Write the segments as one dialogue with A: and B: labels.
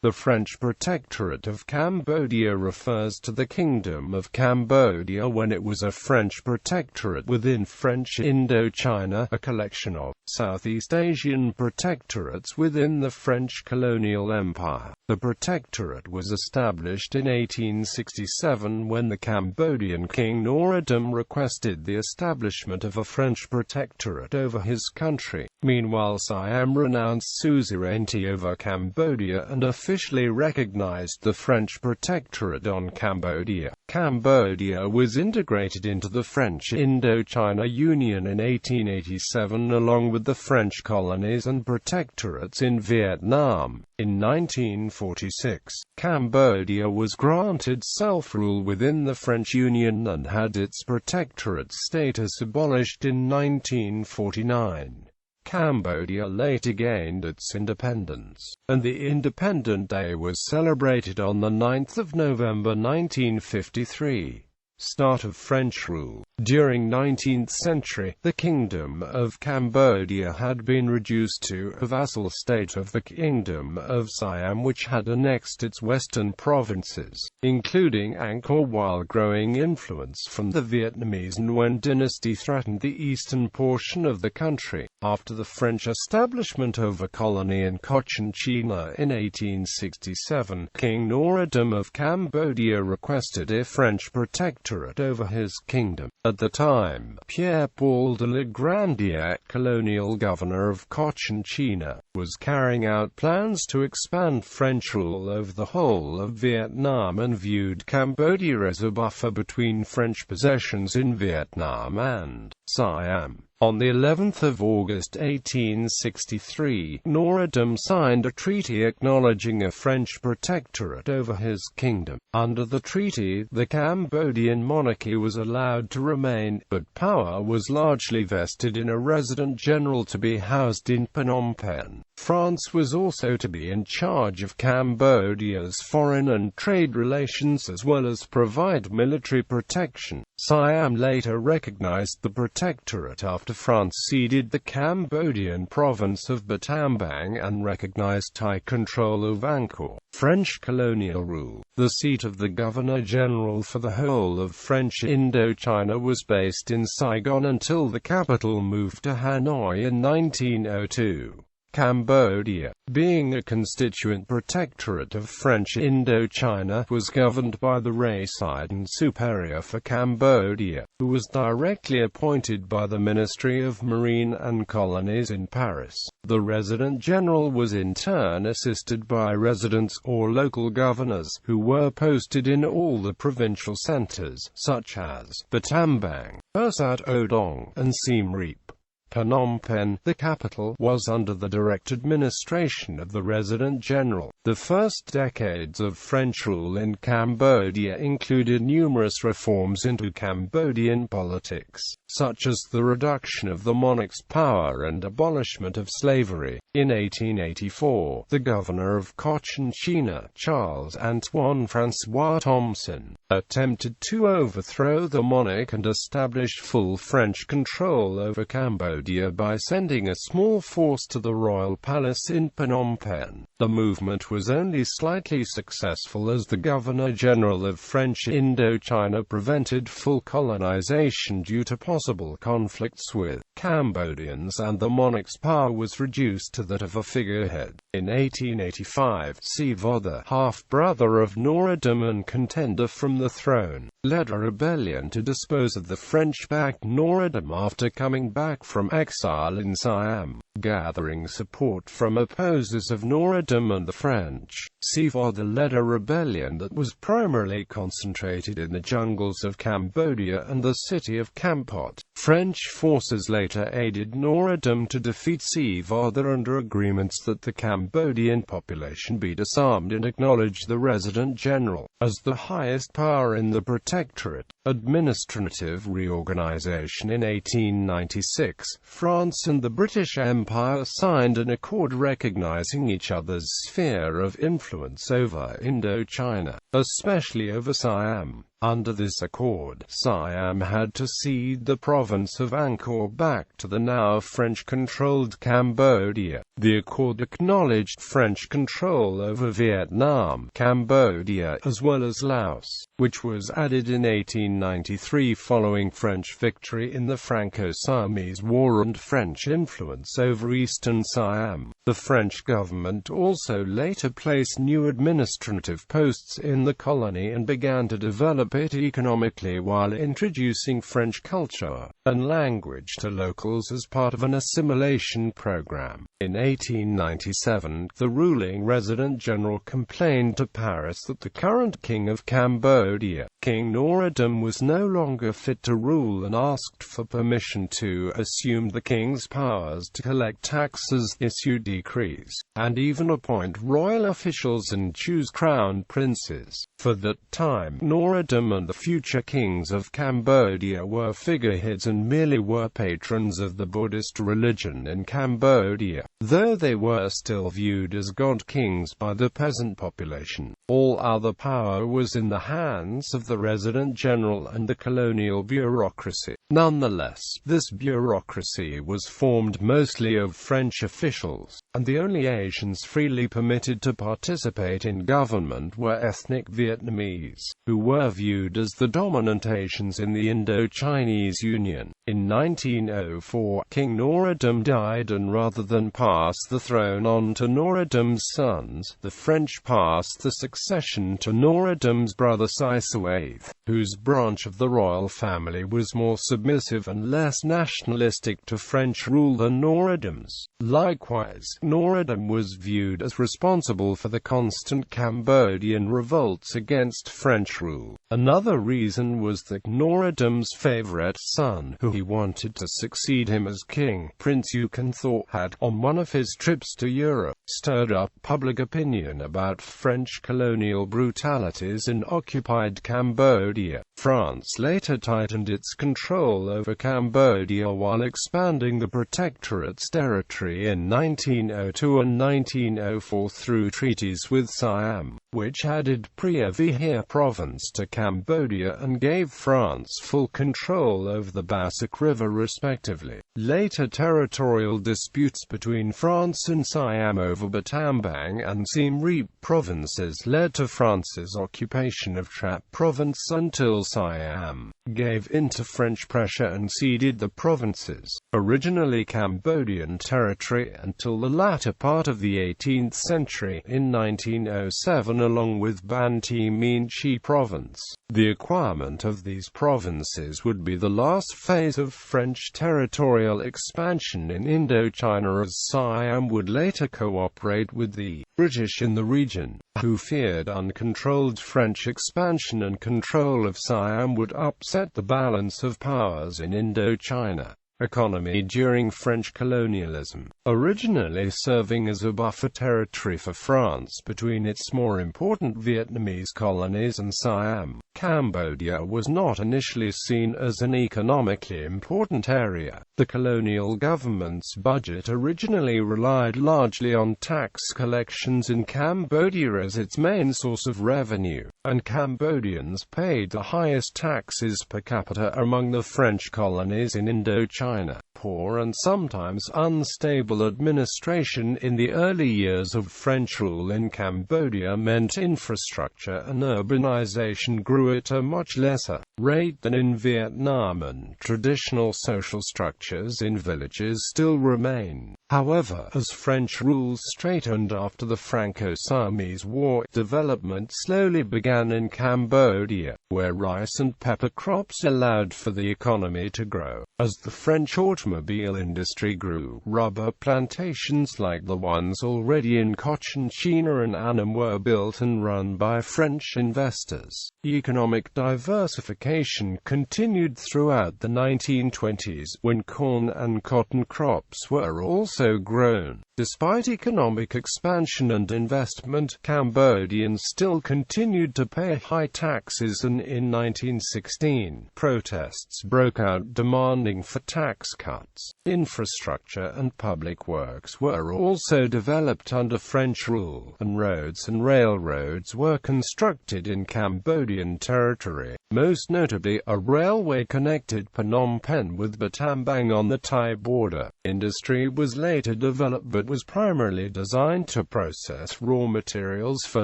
A: The French Protectorate of Cambodia refers to the Kingdom of Cambodia when it was a French protectorate within French Indochina, a collection of Southeast Asian protectorates within the French Colonial Empire. The protectorate was established in 1867 when the Cambodian King Norodom requested the establishment of a French protectorate over his country. Meanwhile, Siam renounced suzerainty over Cambodia and officially recognized the French Protectorate on Cambodia. Cambodia was integrated into the French Indochina Union in 1887 along with the French colonies and protectorates in Vietnam. In 1946, Cambodia was granted self-rule within the French Union and had its protectorate status abolished in 1949. Cambodia later gained its independence, and the Independence Day was celebrated on the 9th of November 1953. Start of French rule. During 19th century, the Kingdom of Cambodia had been reduced to a vassal state of the Kingdom of Siam, which had annexed its western provinces, including Angkor, while growing influence from the Vietnamese Nguyen dynasty threatened the eastern portion of the country. After the French establishment of a colony in Cochinchina in 1867, King Norodom of Cambodia requested a French protectorate over his kingdom. At the time, Pierre-Paul de la Grandière, colonial governor of Cochinchina, was carrying out plans to expand French rule over the whole of Vietnam and viewed Cambodia as a buffer between French possessions in Vietnam and Siam. On the 11th of August 1863, Norodom signed a treaty acknowledging a French protectorate over his kingdom. Under the treaty, the Cambodian monarchy was allowed to remain, but power was largely vested in a resident general to be housed in Phnom Penh. France was also to be in charge of Cambodia's foreign and trade relations as well as provide military protection. Siam later recognized the protectorate after France ceded the Cambodian province of Battambang and recognized Thai control of Angkor. French colonial rule. The seat of the Governor-General for the whole of French Indochina was based in Saigon until the capital moved to Hanoi in 1902. Cambodia, being a constituent protectorate of French Indochina, was governed by the Resident Superior for Cambodia, who was directly appointed by the Ministry of Marine and Colonies in Paris. The Resident General was in turn assisted by residents or local governors, who were posted in all the provincial centres, such as Battambang, Pursat Odong, and Siem Reap. Phnom Penh, the capital, was under the direct administration of the Resident General. The first decades of French rule in Cambodia included numerous reforms into Cambodian politics, such as the reduction of the monarch's power and abolishment of slavery. In 1884, the governor of Cochinchina, Charles-Antoine François Thomson, attempted to overthrow the monarch and establish full French control over Cambodia by sending a small force to the royal palace in Phnom Penh. The movement was only slightly successful as the Governor-General of French Indochina prevented full colonization due to possible conflicts with Cambodians, and the monarch's power was reduced to that of a figurehead. In 1885, Sivo, the half-brother of Norodom and contender from the throne, led a rebellion to dispose of the French-backed Norodom after coming back from exile in Siam. Gathering support from opposers of Norodom and the French, Sivo led a rebellion that was primarily concentrated in the jungles of Cambodia and the city of Kampot. French forces later aided Norodom to defeat Sivo under agreements that the Cambodian population be disarmed and acknowledge the Resident General as the highest power in the protectorate. Administrative reorganization. In 1896, France and the British Empire signed an accord recognizing each other's sphere of influence over Indochina, especially over Siam. Under this accord, Siam had to cede the province of Angkor back to the now French-controlled Cambodia. The accord acknowledged French control over Vietnam, Cambodia, as well as Laos, which was added in 1893 following French victory in the Franco-Siamese War and French influence over eastern Siam. The French government also later placed new administrative posts in the colony and began to develop it economically while introducing French culture and language to locals as part of an assimilation program. In 1897, the ruling Resident General complained to Paris that the current King of Cambodia, King Norodom, was no longer fit to rule and asked for permission to assume the king's powers to collect taxes, issue decrees, and even appoint royal officials and choose crown princes. For that time, Norodom and the future kings of Cambodia were figureheads and merely were patrons of the Buddhist religion in Cambodia, though they were still viewed as god-kings by the peasant population. All other power was in the hands of the resident general and the colonial bureaucracy. Nonetheless, this bureaucracy was formed mostly of French officials, and the only Asians freely permitted to participate in government were ethnic Vietnamese, who were viewed as the dominant Asians in the Indo-Chinese Union. In 1904, King Norodom died, and rather than pass the throne on to Norodom's sons, the French passed the succession to Norodom's brother Sisoath, whose branch of the royal family was more submissive and less nationalistic to French rule than Norodom's. Likewise, Norodom was viewed as responsible for the constant Cambodian revolts against French rule. Another reason was that Norodom's favorite son, who he wanted to succeed him as king, Prince Yukonthor, had, on one of his trips to Europe, stirred up public opinion about French colonial brutalities in occupied Cambodia. France later tightened its control over Cambodia while expanding the Protectorate's territory in 1902 and 1904 through treaties with Siam, which added Preah Vihear province to Cambodia and gave France full control over the Bassac River respectively. Later territorial disputes between France and Siam over Battambang and Siem Reap provinces led to France's occupation of Trap province until Siam gave in to French pressure and ceded the provinces, originally Cambodian territory, until the latter part of the 18th century. In 1907, along with Banteay Meanchey province, the acquirement of these provinces would be the last phase of French territorial expansion in Indochina, as Siam would later cooperate with the British in the region, who feared uncontrolled French expansion and control of Siam would upset the balance of powers in Indochina economy during French colonialism. Originally serving as a buffer territory for France between its more important Vietnamese colonies and Siam, Cambodia was not initially seen as an economically important area. The colonial government's budget originally relied largely on tax collections in Cambodia as its main source of revenue, and Cambodians paid the highest taxes per capita among the French colonies in Indochina. Poor and sometimes unstable administration in the early years of French rule in Cambodia meant infrastructure and urbanization grew at a much lesser rate than in Vietnam, and traditional social structures in villages still remain. However, as French rule straightened after the Franco-Siamese War, development slowly began in Cambodia, where rice and pepper crops allowed for the economy to grow. As the French automobile industry grew, rubber plantations like the ones already in Cochinchina and Annam were built and run by French investors. Economic diversification continued throughout the 1920s, when corn and cotton crops were also grown. Despite economic expansion and investment, Cambodians still continued to pay high taxes, and in 1916, protests broke out demanding funding for tax cuts. Infrastructure and public works were also developed under French rule, and roads and railroads were constructed in Cambodian territory. Most notably, a railway connected Phnom Penh with Battambang on the Thai border. Industry was later developed but was primarily designed to process raw materials for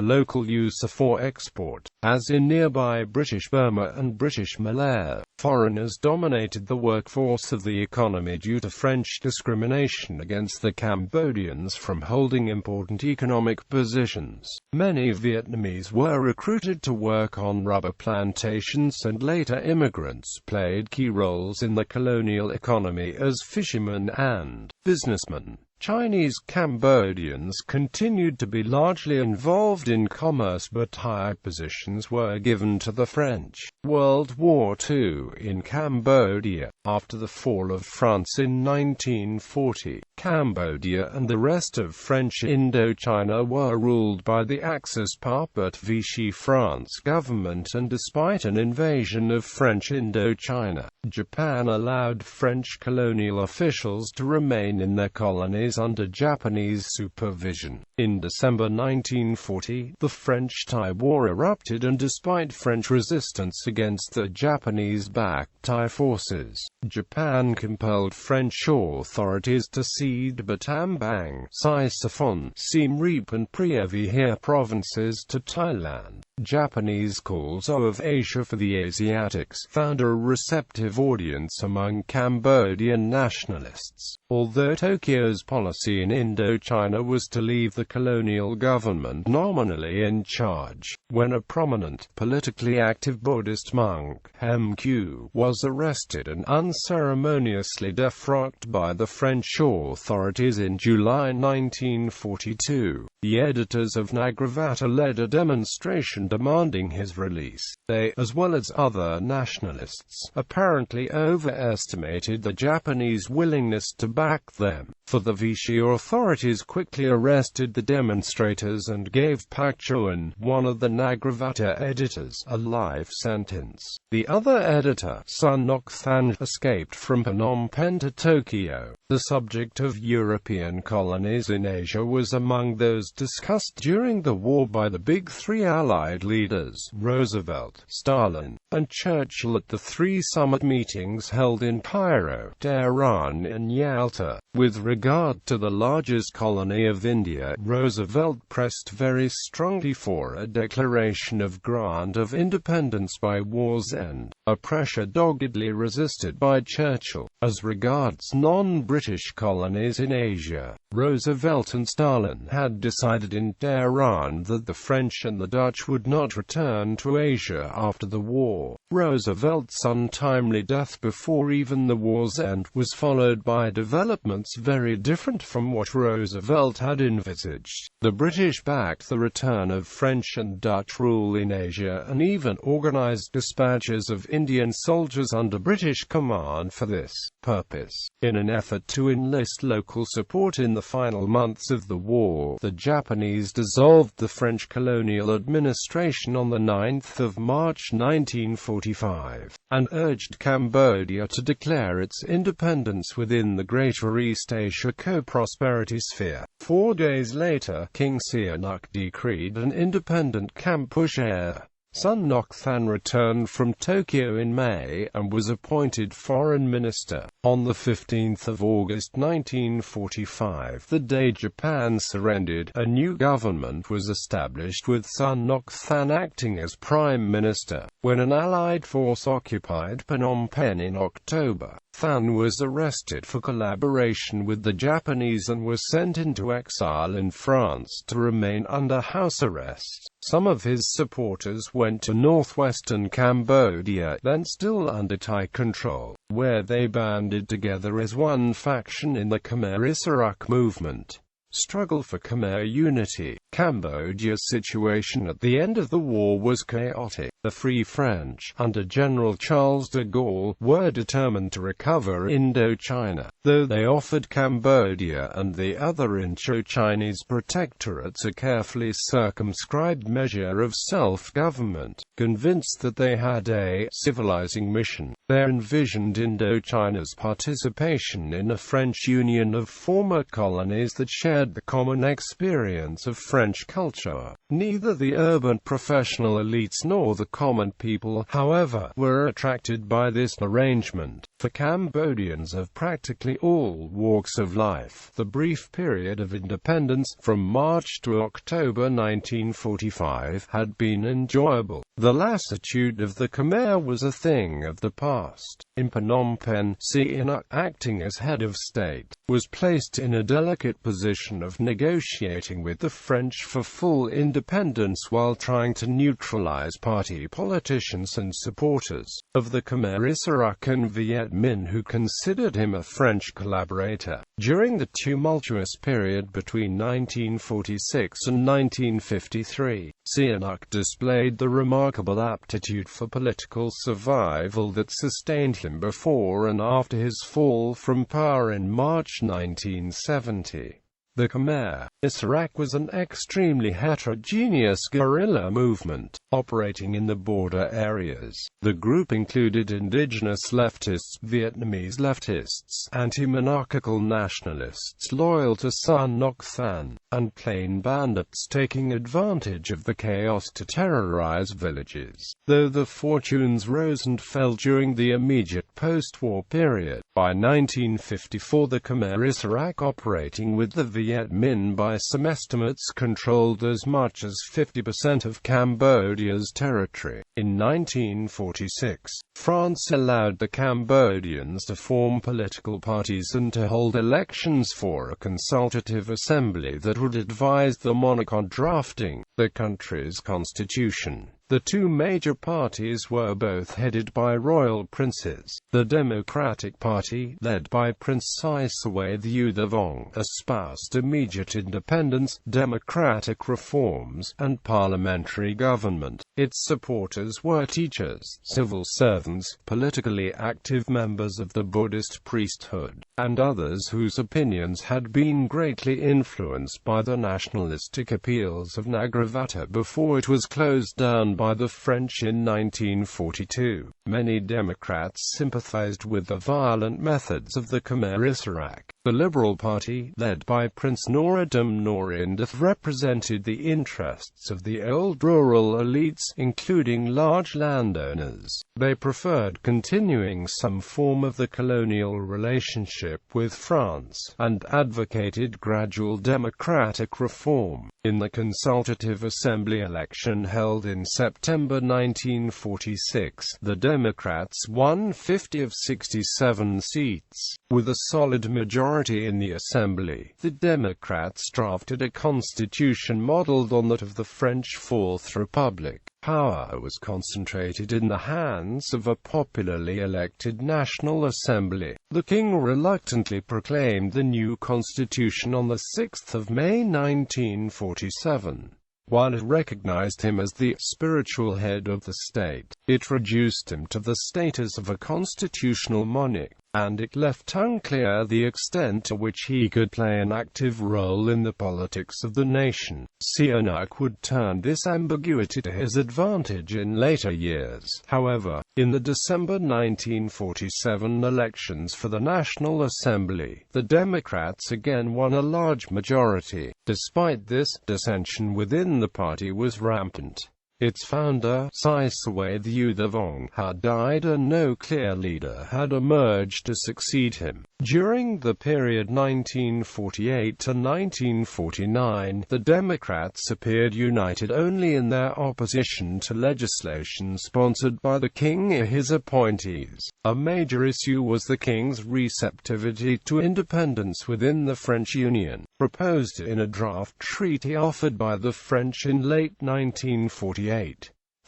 A: local use or for export, as in nearby British Burma and British Malaya. Foreigners dominated the workforce of the economy due to French discrimination against the Cambodians from holding important economic positions. Many Vietnamese were recruited to work on rubber plantations, and later immigrants played key roles in the colonial economy as fishermen and businessmen. Chinese Cambodians continued to be largely involved in commerce, but high positions were given to the French. World War II in Cambodia. After the fall of France in 1940, Cambodia and the rest of French Indochina were ruled by the Axis power but Vichy France government, and despite an invasion of French Indochina, Japan allowed French colonial officials to remain in their colonies under Japanese supervision. In December 1940, the French-Thai War erupted, and despite French resistance against the Japanese-backed Thai forces, Japan compelled French authorities to cede Battambang, Siam, Siem Reap and Preah Vihear provinces to Thailand. Japanese calls of Asia for the Asiatics found a receptive audience among Cambodian nationalists. Although Tokyo's policy in Indochina was to leave the colonial government nominally in charge, when a prominent, politically active Buddhist monk, Hem Q, was arrested and unceremoniously defrocked by the French authorities in July 1942, the editors of Nagravata led a demonstration demanding his release. They, as well as other nationalists, apparently overestimated the Japanese willingness to back them, for the Vichy authorities quickly arrested the demonstrators and gave Pak Chuan, one of the Nagravata editors, a life sentence. The other editor, Sun Ngoc Than, escaped from Phnom Penh to Tokyo. The subject of European colonies in Asia was among those discussed during the war by the big three Allied leaders, Roosevelt, Stalin, and Churchill, at the three summit meetings held in Cairo, Tehran and Yalta. With regard to the largest colony of India, Roosevelt pressed very strongly for a declaration of grant of independence by war's end, a pressure doggedly resisted by Churchill. As regards non-British colonies in Asia, Roosevelt and Stalin had decided in Tehran that the French and the Dutch would not return to Asia after the war. Roosevelt's untimely death before even the war's end was followed by developments very different from what Roosevelt had envisaged. The British backed the return of French and Dutch rule in Asia, and even organized dispatches of Indian soldiers under British command for this purpose. In an effort to enlist local support in the final months of the war, the Japanese dissolved the French colonial administration on the 9th of March 1945, and urged Cambodia to declare its independence within the Greater East Asia Co-Prosperity Sphere. 4 days later, King Sihanouk decreed an independent Kampuchea. Sun Ngoc Than returned from Tokyo in May, and was appointed foreign minister. On the 15th of August 1945, the day Japan surrendered, a new government was established with Sun Ngoc Than acting as prime minister. When an Allied force occupied Phnom Penh in October, Than was arrested for collaboration with the Japanese and was sent into exile in France to remain under house arrest. Some of his supporters went to northwestern Cambodia, then still under Thai control, where they banded together as one faction in the Khmer Issarak movement. Struggle for Khmer unity. Cambodia's situation at the end of the war was chaotic. The Free French, under General Charles de Gaulle, were determined to recover Indochina, though they offered Cambodia and the other Indo-Chinese protectorates a carefully circumscribed measure of self-government. Convinced that they had a civilizing mission, they envisioned Indochina's participation in a French union of former colonies that shared the common experience of French culture. Neither the urban professional elites nor the common people, however, were attracted by this arrangement. For Cambodians of practically all walks of life, the brief period of independence, from March to October 1945, had been enjoyable. The lassitude of the Khmer was a thing of the past. In Phnom Penh, Sihanouk, acting as head of state, was placed in a delicate position of negotiating with the French for full independence while trying to neutralize party politicians and supporters of the Khmer Issarak and Viet Minh who considered him a French collaborator. During the tumultuous period between 1946 and 1953, Sihanouk displayed the remarkable aptitude for political survival that sustained him before and after his fall from power in March 1970. The Khmer Issarak was an extremely heterogeneous guerrilla movement, operating in the border areas. The group included indigenous leftists, Vietnamese leftists, anti-monarchical nationalists loyal to Son Ngoc Than, and plain bandits taking advantage of the chaos to terrorize villages. Though the fortunes rose and fell during the immediate post-war period, by 1954 the Khmer Issarak, operating with the Viet Minh by some estimates, controlled as much as 50% of Cambodia's territory. In 1946, France allowed the Cambodians to form political parties and to hold elections for a consultative assembly that would advise the monarch on drafting the country's constitution. The two major parties were both headed by royal princes. The Democratic Party, led by Prince Sisamui Vong, espoused immediate independence, democratic reforms, and parliamentary government. Its supporters were teachers, civil servants, politically active members of the Buddhist priesthood, and others whose opinions had been greatly influenced by the nationalistic appeals of Nagravata before it was closed down by the French in 1942. Many Democrats sympathized with the violent methods of the Khmer Issarak. The Liberal Party, led by Prince Norodom Norindef, represented the interests of the old rural elites, including large landowners. They preferred continuing some form of the colonial relationship with France, and advocated gradual democratic reform. In the Consultative Assembly election held in September 1946, the Democrats won 50 of 67 seats. With a solid majority in the Assembly, the Democrats drafted a constitution modeled on that of the French Fourth Republic. Power was concentrated in the hands of a popularly elected National Assembly. The king reluctantly proclaimed the new constitution on 6 May 1947. While it recognized him as the spiritual head of the state, it reduced him to the status of a constitutional monarch, and it left unclear the extent to which he could play an active role in the politics of the nation. Sihanouk would turn this ambiguity to his advantage in later years. However, in the December 1947 elections for the National Assembly, the Democrats again won a large majority. Despite this, dissension within the party was rampant. Its founder, Sisamui Vong, had died and no clear leader had emerged to succeed him. During the period 1948 to 1949, the Democrats appeared united only in their opposition to legislation sponsored by the king or his appointees. A major issue was the king's receptivity to independence within the French Union, proposed in a draft treaty offered by the French in late 1948.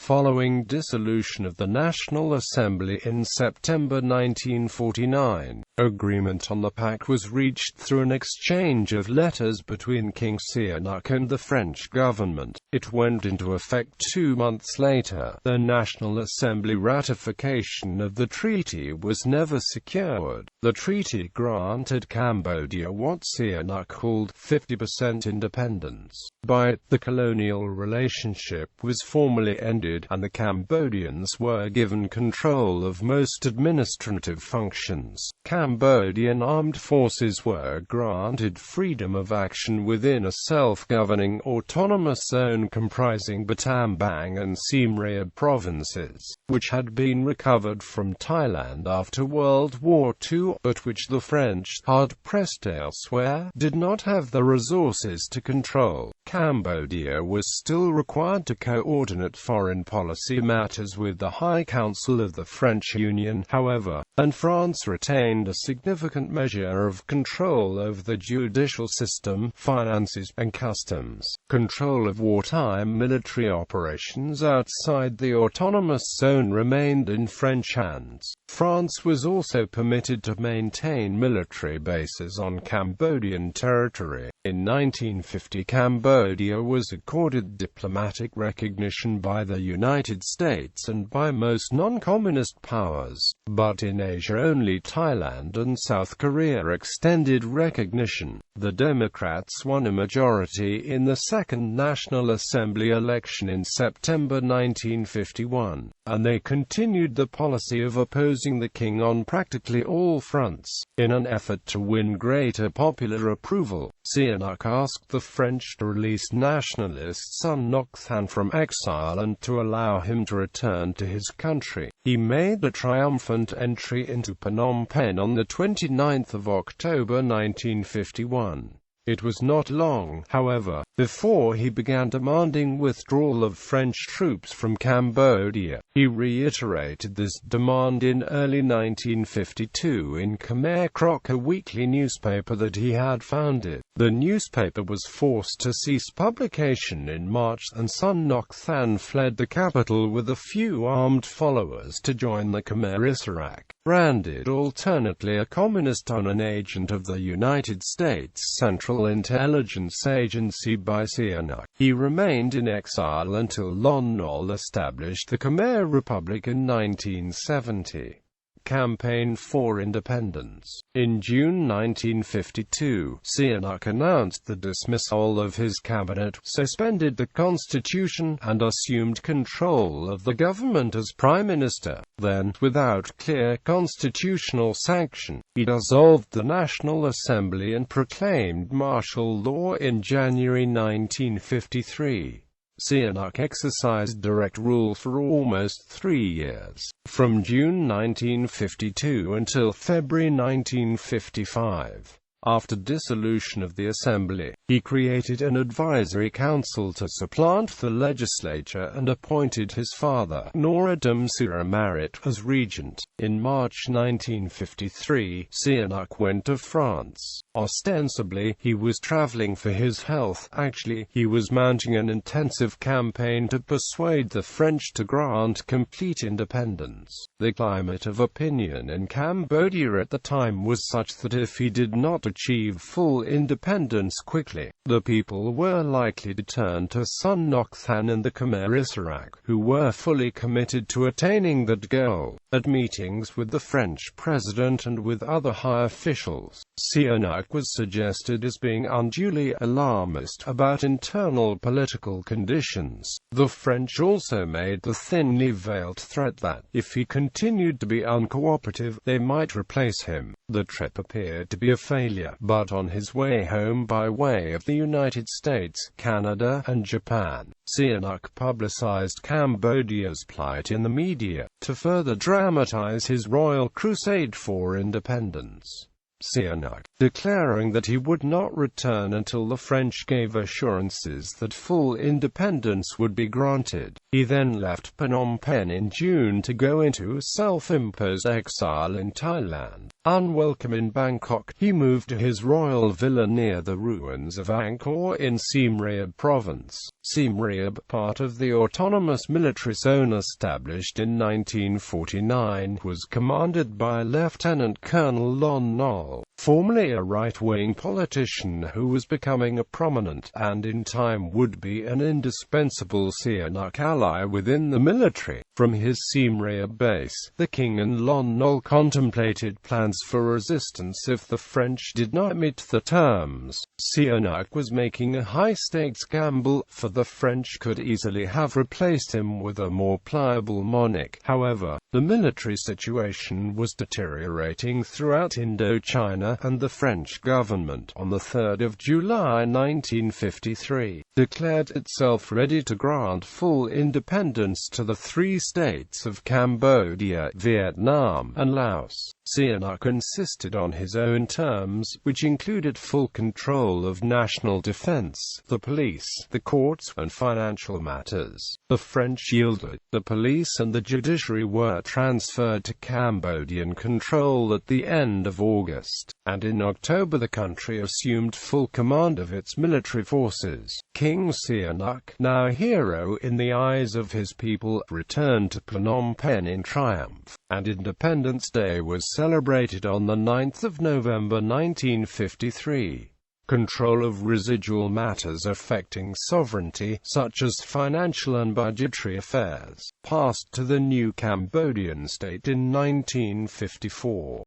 A: Following dissolution of the National Assembly in September 1949, Agreement on the pact was reached through an exchange of letters between King Sihanouk and the French government. It went into effect 2 months later. The National Assembly ratification of the treaty was never secured. The treaty granted Cambodia what Sihanouk called 50% independence. By it, the colonial relationship was formally ended, and the Cambodians were given control of most administrative functions. Cambodian armed forces were granted freedom of action within a self-governing autonomous zone comprising Battambang and Siem Reap provinces, which had been recovered from Thailand after World War II, but which the French, hard-pressed elsewhere, did not have the resources to control. Cambodia was still required to coordinate foreign policy matters with the High Council of the French Union, however, and France retained a significant measure of control over the judicial system, finances, and customs. Control of wartime military operations outside the autonomous zone remained in French hands. France was also permitted to maintain military bases on Cambodian territory. In 1950, Cambodia was accorded diplomatic recognition by the United States and by most non-communist powers, but in Asia only Thailand and South Korea extended recognition. The Democrats won a majority in the Second National Assembly election in September 1951, and they continued the policy of opposing the king on practically all fronts. In an effort to win greater popular approval, Sihanouk asked the French to release nationalist Son Ngoc Than from exile and to allow him to return to his country. He made a triumphant entry into Phnom Penh on the 29th of October 1951. It was not long, however, before he began demanding withdrawal of French troops from Cambodia. He reiterated this demand in early 1952 in Khmer Krok, a weekly newspaper that he had founded. The newspaper was forced to cease publication in March, and Son Ngoc Than fled the capital with a few armed followers to join the Khmer Issarak. Branded alternately a communist and an agent of the United States Central Intelligence Agency by Sihanouk, he remained in exile until Lon Nol established the Khmer Republic in 1970. Campaign for Independence. In June 1952, Sihanouk announced the dismissal of his cabinet, suspended the constitution, and assumed control of the government as prime minister. Then, without clear constitutional sanction, he dissolved the National Assembly and proclaimed martial law in January 1953. Sihanouk exercised direct rule for almost 3 years, from June 1952 until February 1955. After dissolution of the assembly, he created an advisory council to supplant the legislature and appointed his father, Norodom Suramarit, as regent. In March 1953, Sihanouk went to France. Ostensibly, he was traveling for his health. Actually, he was mounting an intensive campaign to persuade the French to grant complete independence. The climate of opinion in Cambodia at the time was such that if he did not achieve full independence quickly, the people were likely to turn to Son Ngoc Than and the Khmer Issarak, who were fully committed to attaining that goal. At meetings with the French president and with other high officials, Sihanouk was suggested as being unduly alarmist about internal political conditions. The French also made the thinly veiled threat that, if he continued to be uncooperative, they might replace him. The trip appeared to be a failure, but on his way home by way of the United States, Canada, and Japan, Sihanouk publicized Cambodia's plight in the media, to further dramatize his royal crusade for independence. Sihanouk, declaring that he would not return until the French gave assurances that full independence would be granted. He then left Phnom Penh in June to go into self-imposed exile in Thailand. Unwelcome in Bangkok, he moved to his royal villa near the ruins of Angkor in Siem Reap province. Siem Reap, part of the autonomous military zone established in 1949, was commanded by Lieutenant Colonel Lon Nol, formerly a right-wing politician who was becoming a prominent, and in time would be an indispensable Sihanouk ally within the military. From his Siem Reap base, the king and Lon Nol contemplated plans for resistance if the French did not meet the terms. Sihanouk was making a high-stakes gamble, for the French could easily have replaced him with a more pliable monarch. However, the military situation was deteriorating throughout Indochina, and the French government, on the 3rd of July 1953, declared itself ready to grant full independence to the three states of Cambodia, Vietnam, and Laos. Sihanouk insisted on his own terms, which included full control of national defense, the police, the courts, and financial matters. The French yielded. The police and the judiciary were transferred to Cambodian control at the end of August, and in October the country assumed full command of its military forces. King Sihanouk, now a hero in the eyes of his people, returned to Phnom Penh in triumph, and Independence Day was celebrated on the 9th of November 1953. Control of residual matters affecting sovereignty, such as financial and budgetary affairs, passed to the new Cambodian state in 1954.